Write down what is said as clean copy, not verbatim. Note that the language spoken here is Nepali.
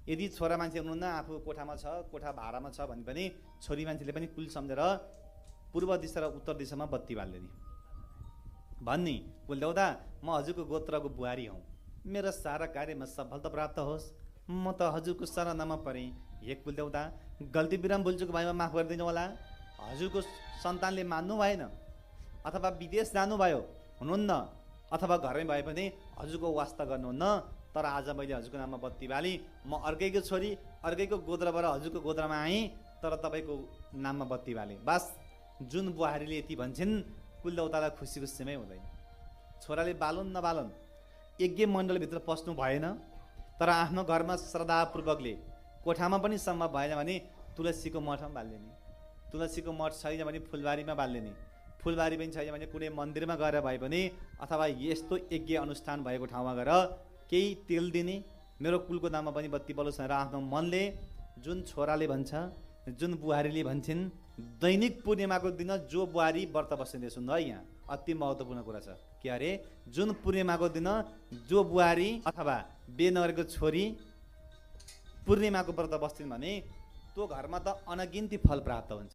यदि छोरा मान्छे हुनुहुन्न आफू कोठामा छ कोठा भाडामा छ भने पनि छोरी मान्छेले पनि कुल सम्झेर पूर्व दिशा र उत्तर दिशामा बत्ती बाल्ने नि भन्ने कुलदेवता म हजुरको गोत्रको बुहारी हौ मेरो सारा कार्यमा सफलता प्राप्त होस् म त हजुरको शरणमा परेँ हे कुलदेवता गल्ती विराम भुलचुक भएमा माफ गरिदिनु होला हजुरको सन्तानले मान्नु भएन अथवा विदेश जानुभयो हुनुहुन्न अथवा घरमै भए पनि हजुरको वास्ता गर्नुहुन्न तर आज मैले हजुरको नाममा बत्ती बाली म अर्कैको छोरी अर्कैको गोत्रबाट हजुरको गोत्रमा आएँ तर तपाईँको नाममा बत्ती बाले बस जुन बुहारीले यति भन्छन् कुलदेवतालाई खुसीको सीमै हुँदैन छोराले बालुन् नबालुन् यज्ञ मण्डलभित्र पस्नु भएन तर आफ्नो घरमा श्रद्धापूर्वकले कोठामा पनि सम्भव भएन भने तुलसीको मठमा बाल्ने नि तुलसीको मठ छैन भने फुलबारीमा बाल्ने नि फुलबारी पनि छैन भने कुनै मन्दिरमा गएर भए पनि अथवा यस्तो यज्ञ अनुष्ठान भएको ठाउँमा गएर केही तेल दिने मेरो कुलको नाममा पनि बत्ती बलोस् भनेर आफ्नो मनले जुन छोराले भन्छ जुन बुहारीले भन्छन् दैनिक पूर्णिमाको दिन जो बुहारी व्रत बस्ने सुन्नु है यहाँ अति महत्त्वपूर्ण कुरा छ के अरे जुन पूर्णिमाको दिन जो बुहारी अथवा बिहे नगरेको छोरी पूर्णिमाको व्रत बस्छिन् भने त्यो घरमा त अनगिन्ती फल प्राप्त हुन्छ।